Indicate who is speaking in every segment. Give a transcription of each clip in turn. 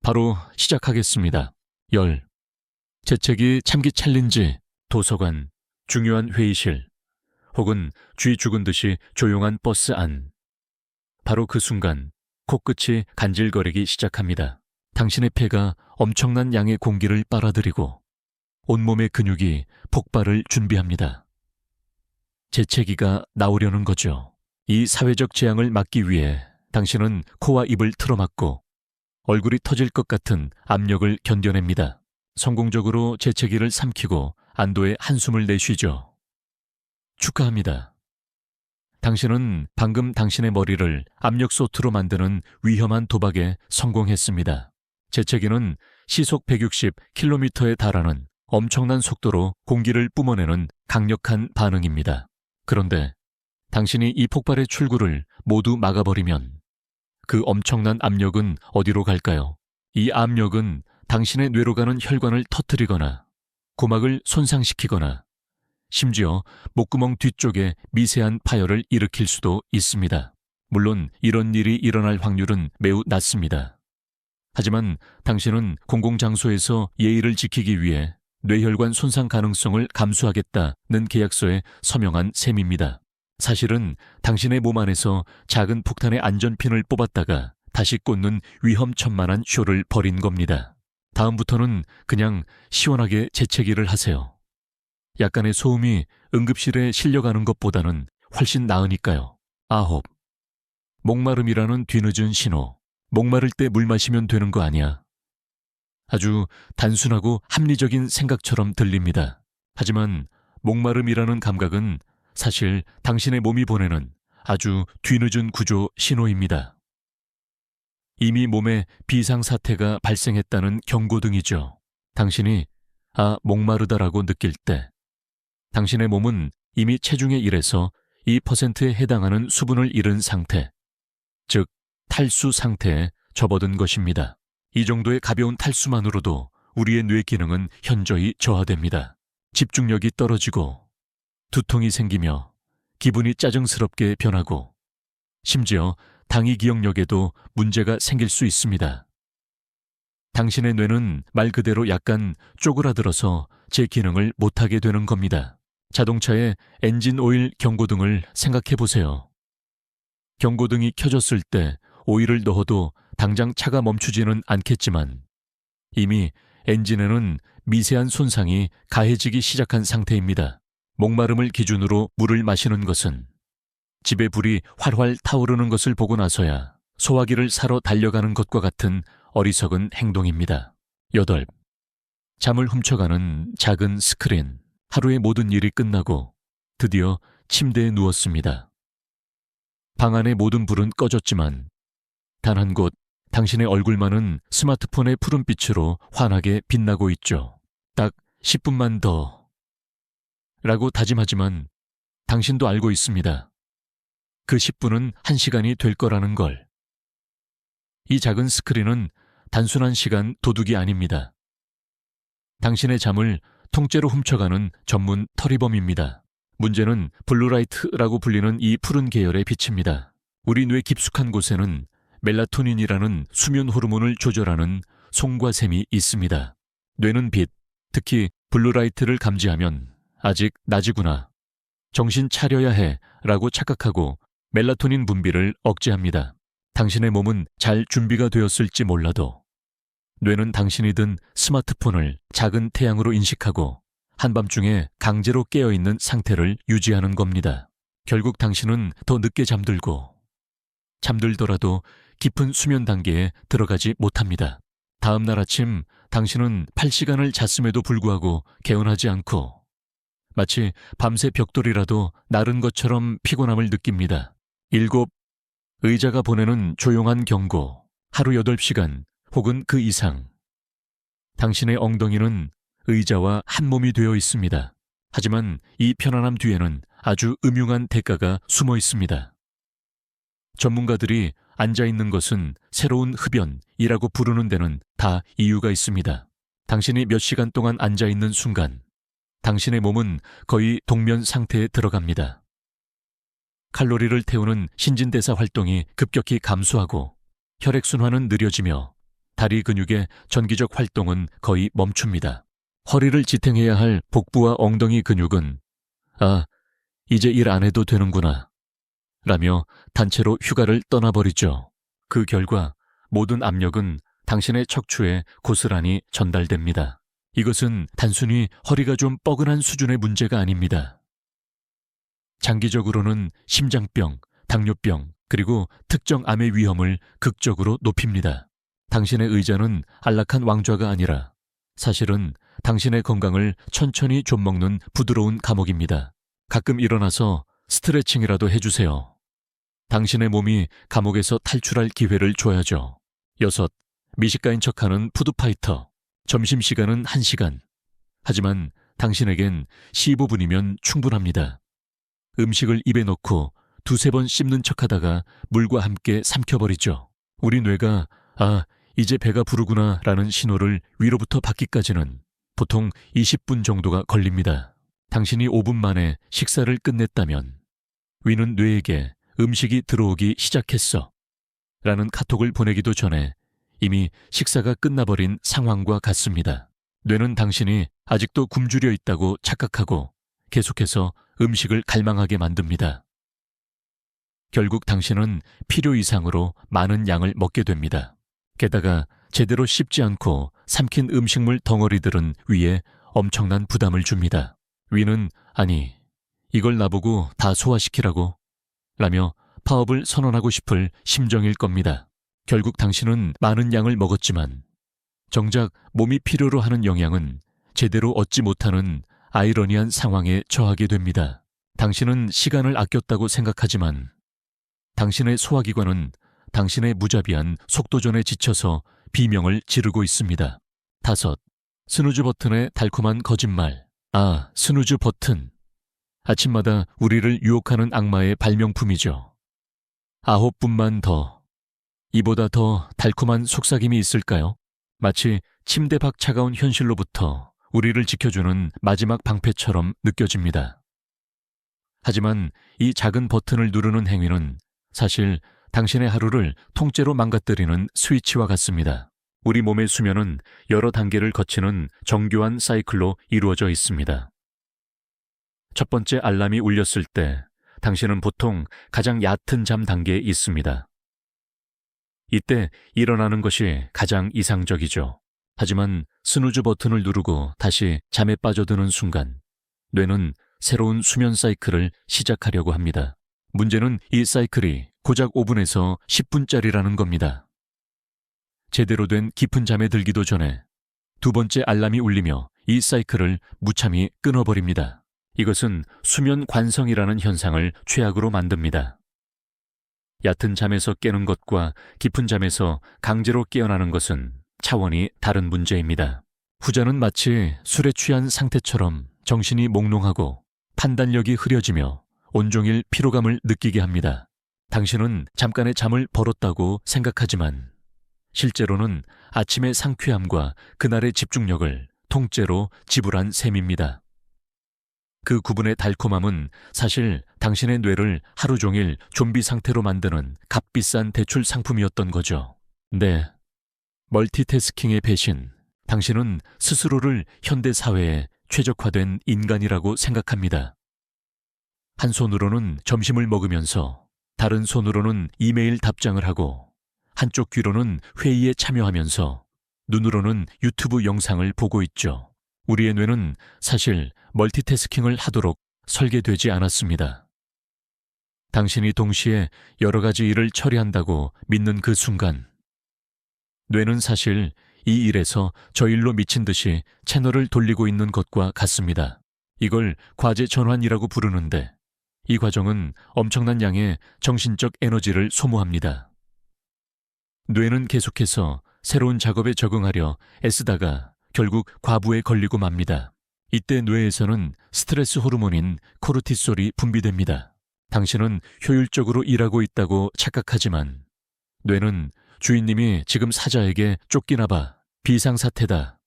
Speaker 1: 바로 시작하겠습니다. 재채기 참기 챌린지, 도서관, 중요한 회의실, 혹은 쥐 죽은 듯이 조용한 버스 안. 바로 그 순간 코끝이 간질거리기 시작합니다. 당신의 폐가 엄청난 양의 공기를 빨아들이고 온몸의 근육이 폭발을 준비합니다. 재채기가 나오려는 거죠. 이 사회적 재앙을 막기 위해 당신은 코와 입을 틀어막고 얼굴이 터질 것 같은 압력을 견뎌냅니다. 성공적으로 재채기를 삼키고 안도의 한숨을 내쉬죠. 축하합니다. 당신은 방금 당신의 머리를 압력솥으로 만드는 위험한 도박에 성공했습니다. 재채기는 시속 160km에 달하는 엄청난 속도로 공기를 뿜어내는 강력한 반응입니다. 그런데 당신이 이 폭발의 출구를 모두 막아버리면 그 엄청난 압력은 어디로 갈까요? 이 압력은 당신의 뇌로 가는 혈관을 터뜨리거나 고막을 손상시키거나 심지어 목구멍 뒤쪽에 미세한 파열을 일으킬 수도 있습니다. 물론 이런 일이 일어날 확률은 매우 낮습니다. 하지만 당신은 공공장소에서 예의를 지키기 위해 뇌혈관 손상 가능성을 감수하겠다는 계약서에 서명한 셈입니다. 사실은 당신의 몸 안에서 작은 폭탄의 안전핀을 뽑았다가 다시 꽂는 위험천만한 쇼를 벌인 겁니다. 다음부터는 그냥 시원하게 재채기를 하세요. 약간의 소음이 응급실에 실려가는 것보다는 훨씬 나으니까요. 9. 목마름이라는 뒤늦은 신호. 목마를 때 물 마시면 되는 거 아니야. 아주 단순하고 합리적인 생각처럼 들립니다. 하지만 목마름이라는 감각은 사실 당신의 몸이 보내는 아주 뒤늦은 구조 신호입니다. 이미 몸에 비상사태가 발생했다는 경고등이죠. 당신이 목마르다라고 느낄 때 당신의 몸은 이미 체중의 1에서 2%에 해당하는 수분을 잃은 상태, 즉 탈수 상태에 접어든 것입니다. 이 정도의 가벼운 탈수만으로도 우리의 뇌 기능은 현저히 저하됩니다. 집중력이 떨어지고 두통이 생기며 기분이 짜증스럽게 변하고 심지어 당위 기억력에도 문제가 생길 수 있습니다. 당신의 뇌는 말 그대로 약간 쪼그라들어서 제 기능을 못하게 되는 겁니다. 자동차의 엔진 오일 경고등을 생각해 보세요. 경고등이 켜졌을 때 오일을 넣어도 당장 차가 멈추지는 않겠지만 이미 엔진에는 미세한 손상이 가해지기 시작한 상태입니다. 목마름을 기준으로 물을 마시는 것은 집에 불이 활활 타오르는 것을 보고 나서야 소화기를 사러 달려가는 것과 같은 어리석은 행동입니다. 8. 잠을 훔쳐가는 작은 스크린. 하루의 모든 일이 끝나고 드디어 침대에 누웠습니다. 방 안의 모든 불은 꺼졌지만 단 한 곳 당신의 얼굴만은 스마트폰의 푸른빛으로 환하게 빛나고 있죠. 딱 10분만 더 라고 다짐하지만 당신도 알고 있습니다. 그 10분은 1시간이 될 거라는 걸. 이 작은 스크린은 단순한 시간 도둑이 아닙니다. 당신의 잠을 통째로 훔쳐가는 전문 터리범입니다. 문제는 블루라이트라고 불리는 이 푸른 계열의 빛입니다. 우리 뇌 깊숙한 곳에는 멜라토닌이라는 수면 호르몬을 조절하는 송과 샘이 있습니다. 뇌는 빛, 특히 블루라이트를 감지하면 아직 낮이구나, 정신 차려야 해 라고 착각하고 멜라토닌 분비를 억제합니다. 당신의 몸은 잘 준비가 되었을지 몰라도 뇌는 당신이 든 스마트폰을 작은 태양으로 인식하고 한밤중에 강제로 깨어있는 상태를 유지하는 겁니다. 결국 당신은 더 늦게 잠들더라도 깊은 수면 단계에 들어가지 못합니다. 다음 날 아침 당신은 8시간을 잤음에도 불구하고 개운하지 않고 마치 밤새 벽돌이라도 나른 것처럼 피곤함을 느낍니다. 7. 의자가 보내는 조용한 경고. 하루 8시간 혹은 그 이상 당신의 엉덩이는 의자와 한 몸이 되어 있습니다. 하지만 이 편안함 뒤에는 아주 음흉한 대가가 숨어 있습니다. 전문가들이 앉아있는 것은 새로운 흡연이라고 부르는 데는 다 이유가 있습니다. 당신이 몇 시간 동안 앉아있는 순간 당신의 몸은 거의 동면 상태에 들어갑니다. 칼로리를 태우는 신진대사 활동이 급격히 감소하고 혈액순환은 느려지며 다리 근육의 전기적 활동은 거의 멈춥니다. 허리를 지탱해야 할 복부와 엉덩이 근육은 이제 일 안 해도 되는구나 라며 단체로 휴가를 떠나버리죠. 그 결과 모든 압력은 당신의 척추에 고스란히 전달됩니다. 이것은 단순히 허리가 좀 뻐근한 수준의 문제가 아닙니다. 장기적으로는 심장병, 당뇨병, 그리고 특정 암의 위험을 극적으로 높입니다. 당신의 의자는 안락한 왕좌가 아니라 사실은 당신의 건강을 천천히 좀먹는 부드러운 감옥입니다. 가끔 일어나서 스트레칭이라도 해주세요. 당신의 몸이 감옥에서 탈출할 기회를 줘야죠. 6. 미식가인 척하는 푸드파이터. 점심시간은 1시간. 하지만 당신에겐 15분이면 충분합니다. 음식을 입에 넣고 2-3번 씹는 척하다가 물과 함께 삼켜버리죠. 우리 뇌가 이제 배가 부르구나 라는 신호를 위로부터 받기까지는 보통 20분 정도가 걸립니다. 당신이 5분 만에 식사를 끝냈다면 위는 뇌에게 음식이 들어오기 시작했어 라는 카톡을 보내기도 전에 이미 식사가 끝나버린 상황과 같습니다. 뇌는 당신이 아직도 굶주려 있다고 착각하고 계속해서 음식을 갈망하게 만듭니다. 결국 당신은 필요 이상으로 많은 양을 먹게 됩니다. 게다가 제대로 씹지 않고 삼킨 음식물 덩어리들은 위에 엄청난 부담을 줍니다. 위는 이걸 나보고 다 소화시키라고 라며 파업을 선언하고 싶을 심정일 겁니다. 결국 당신은 많은 양을 먹었지만 정작 몸이 필요로 하는 영양은 제대로 얻지 못하는 아이러니한 상황에 처하게 됩니다. 당신은 시간을 아꼈다고 생각하지만 당신의 소화기관은 당신의 무자비한 속도전에 지쳐서 비명을 지르고 있습니다. 5. 스누즈 버튼의 달콤한 거짓말. 스누즈 버튼. 아침마다 우리를 유혹하는 악마의 발명품이죠. 9분만 더. 이보다 더 달콤한 속삭임이 있을까요? 마치 침대 밖 차가운 현실로부터 우리를 지켜주는 마지막 방패처럼 느껴집니다. 하지만 이 작은 버튼을 누르는 행위는 사실 당신의 하루를 통째로 망가뜨리는 스위치와 같습니다. 우리 몸의 수면은 여러 단계를 거치는 정교한 사이클로 이루어져 있습니다. 첫 번째 알람이 울렸을 때 당신은 보통 가장 얕은 잠 단계에 있습니다. 이때 일어나는 것이 가장 이상적이죠. 하지만 스누즈 버튼을 누르고 다시 잠에 빠져드는 순간 뇌는 새로운 수면 사이클을 시작하려고 합니다. 문제는 이 사이클이 고작 5분에서 10분짜리라는 겁니다. 제대로 된 깊은 잠에 들기도 전에 두 번째 알람이 울리며 이 사이클을 무참히 끊어버립니다. 이것은 수면 관성이라는 현상을 최악으로 만듭니다. 얕은 잠에서 깨는 것과 깊은 잠에서 강제로 깨어나는 것은 차원이 다른 문제입니다. 후자는 마치 술에 취한 상태처럼 정신이 몽롱하고 판단력이 흐려지며 온종일 피로감을 느끼게 합니다. 당신은 잠깐의 잠을 벌었다고 생각하지만 실제로는 아침의 상쾌함과 그날의 집중력을 통째로 지불한 셈입니다. 그 구분의 달콤함은 사실 당신의 뇌를 하루 종일 좀비 상태로 만드는 값비싼 대출 상품이었던 거죠. 네, 멀티태스킹의 배신. 당신은 스스로를 현대 사회에 최적화된 인간이라고 생각합니다. 한 손으로는 점심을 먹으면서 다른 손으로는 이메일 답장을 하고 한쪽 귀로는 회의에 참여하면서 눈으로는 유튜브 영상을 보고 있죠. 우리의 뇌는 사실 멀티태스킹을 하도록 설계되지 않았습니다. 당신이 동시에 여러 가지 일을 처리한다고 믿는 그 순간 뇌는 사실 이 일에서 저 일로 미친 듯이 채널을 돌리고 있는 것과 같습니다. 이걸 과제 전환이라고 부르는데 이 과정은 엄청난 양의 정신적 에너지를 소모합니다. 뇌는 계속해서 새로운 작업에 적응하려 애쓰다가 결국 과부에 걸리고 맙니다. 이때 뇌에서는 스트레스 호르몬인 코르티솔이 분비됩니다. 당신은 효율적으로 일하고 있다고 착각하지만 뇌는 주인님이 지금 사자에게 쫓기나 봐, 비상사태다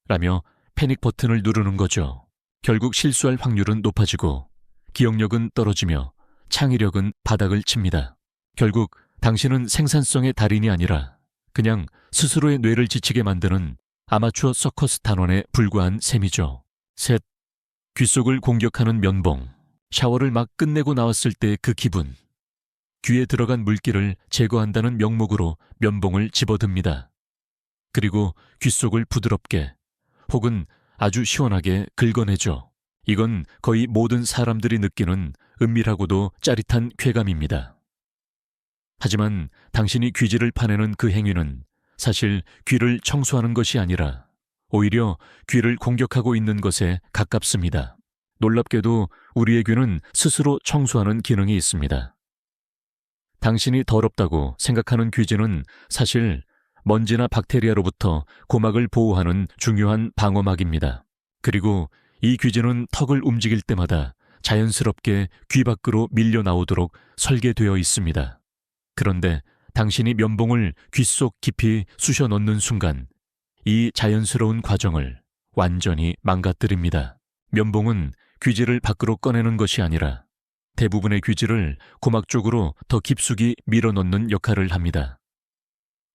Speaker 1: 라며 패닉 버튼을 누르는 거죠. 결국 실수할 확률은 높아지고 기억력은 떨어지며 창의력은 바닥을 칩니다. 결국 당신은 생산성의 달인이 아니라 그냥 스스로의 뇌를 지치게 만드는 아마추어 서커스 단원에 불과한 셈이죠. 셋, 귓속을 공격하는 면봉. 샤워를 막 끝내고 나왔을 때 그 기분. 귀에 들어간 물기를 제거한다는 명목으로 면봉을 집어듭니다. 그리고 귓속을 부드럽게 혹은 아주 시원하게 긁어내죠. 이건 거의 모든 사람들이 느끼는 은밀하고도 짜릿한 쾌감입니다. 하지만 당신이 귀지를 파내는 그 행위는 사실 귀를 청소하는 것이 아니라 오히려 귀를 공격하고 있는 것에 가깝습니다. 놀랍게도 우리의 귀는 스스로 청소하는 기능이 있습니다. 당신이 더럽다고 생각하는 귀지는 사실 먼지나 박테리아로부터 고막을 보호하는 중요한 방어막입니다. 그리고 이 귀지는 턱을 움직일 때마다 자연스럽게 귀 밖으로 밀려 나오도록 설계되어 있습니다. 그런데 당신이 면봉을 귓속 깊이 쑤셔 넣는 순간 이 자연스러운 과정을 완전히 망가뜨립니다. 면봉은 귀지를 밖으로 꺼내는 것이 아니라 대부분의 귀지를 고막 쪽으로 더 깊숙이 밀어넣는 역할을 합니다.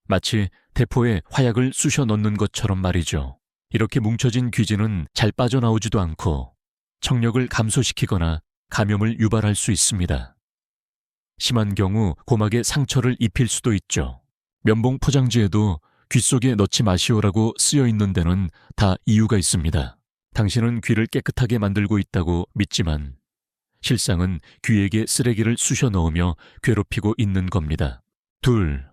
Speaker 1: 마치 대포에 화약을 쑤셔 넣는 것처럼 말이죠. 이렇게 뭉쳐진 귀지는 잘 빠져나오지도 않고 청력을 감소시키거나 감염을 유발할 수 있습니다. 심한 경우 고막에 상처를 입힐 수도 있죠. 면봉 포장지에도 귓속에 넣지 마시오라고 쓰여 있는 데는 다 이유가 있습니다. 당신은 귀를 깨끗하게 만들고 있다고 믿지만 실상은 귀에게 쓰레기를 쑤셔 넣으며 괴롭히고 있는 겁니다. 둘,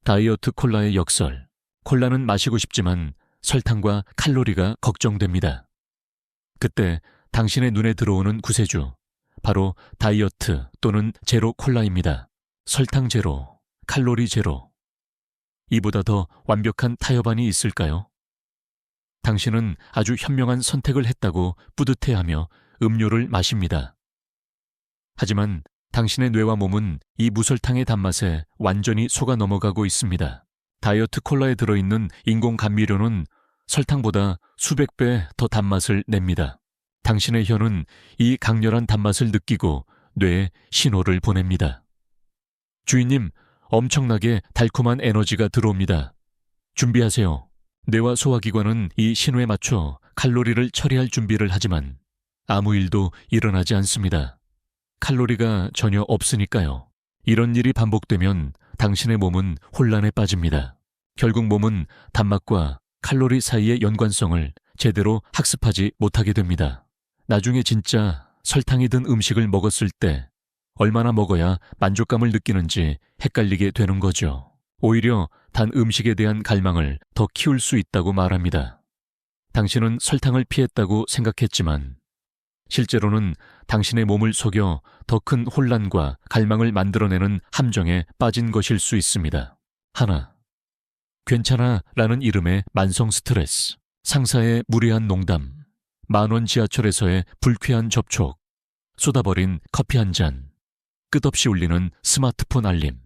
Speaker 1: 다이어트 콜라의 역설. 콜라는 마시고 싶지만 설탕과 칼로리가 걱정됩니다. 그때 당신의 눈에 들어오는 구세주, 바로 다이어트 또는 제로 콜라입니다. 설탕 제로, 칼로리 제로. 이보다 더 완벽한 타협안이 있을까요? 당신은 아주 현명한 선택을 했다고 뿌듯해하며 음료를 마십니다. 하지만 당신의 뇌와 몸은 이 무설탕의 단맛에 완전히 속아 넘어가고 있습니다. 다이어트 콜라에 들어있는 인공 감미료는 설탕보다 수백 배 더 단맛을 냅니다. 당신의 혀는 이 강렬한 단맛을 느끼고 뇌에 신호를 보냅니다. 주인님, 엄청나게 달콤한 에너지가 들어옵니다. 준비하세요. 뇌와 소화기관은 이 신호에 맞춰 칼로리를 처리할 준비를 하지만 아무 일도 일어나지 않습니다. 칼로리가 전혀 없으니까요. 이런 일이 반복되면 당신의 몸은 혼란에 빠집니다. 결국 몸은 단맛과 칼로리 사이의 연관성을 제대로 학습하지 못하게 됩니다. 나중에 진짜 설탕이 든 음식을 먹었을 때 얼마나 먹어야 만족감을 느끼는지 헷갈리게 되는 거죠. 오히려 단 음식에 대한 갈망을 더 키울 수 있다고 말합니다. 당신은 설탕을 피했다고 생각했지만 실제로는 당신의 몸을 속여 더 큰 혼란과 갈망을 만들어내는 함정에 빠진 것일 수 있습니다. 하나, 괜찮아 라는 이름의 만성 스트레스, 상사의 무례한 농담, 만원 지하철에서의 불쾌한 접촉, 쏟아버린 커피 한 잔, 끝없이 울리는 스마트폰 알림.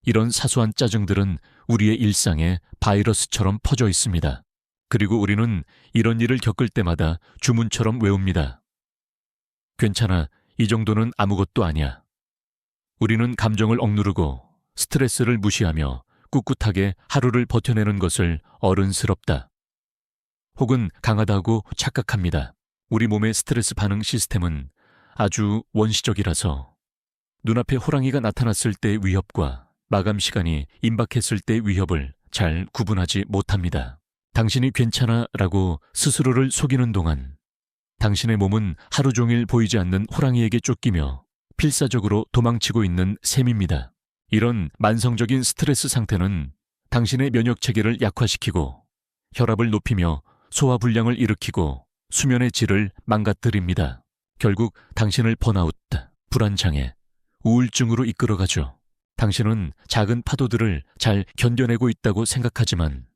Speaker 1: 이런 사소한 짜증들은 우리의 일상에 바이러스처럼 퍼져 있습니다. 그리고 우리는 이런 일을 겪을 때마다 주문처럼 외웁니다. 괜찮아, 이 정도는 아무것도 아니야. 우리는 감정을 억누르고 스트레스를 무시하며 꿋꿋하게 하루를 버텨내는 것을 어른스럽다. 혹은 강하다고 착각합니다. 우리 몸의 스트레스 반응 시스템은 아주 원시적이라서 눈앞에 호랑이가 나타났을 때의 위협과 마감 시간이 임박했을 때의 위협을 잘 구분하지 못합니다. 당신이 괜찮아 라고 스스로를 속이는 동안 당신의 몸은 하루 종일 보이지 않는 호랑이에게 쫓기며 필사적으로 도망치고 있는 셈입니다. 이런 만성적인 스트레스 상태는 당신의 면역 체계를 약화시키고 혈압을 높이며 소화불량을 일으키고 수면의 질을 망가뜨립니다. 결국 당신을 번아웃, 불안장애, 우울증으로 이끌어가죠. 당신은 작은 파도들을 잘 견뎌내고 있다고 생각하지만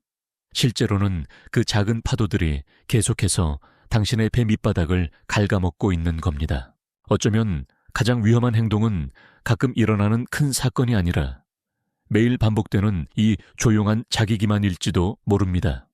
Speaker 1: 실제로는 그 작은 파도들이 계속해서 당신의 배 밑바닥을 갉아먹고 있는 겁니다. 어쩌면 가장 위험한 행동은 가끔 일어나는 큰 사건이 아니라 매일 반복되는 이 조용한 자기 기만일지도 모릅니다.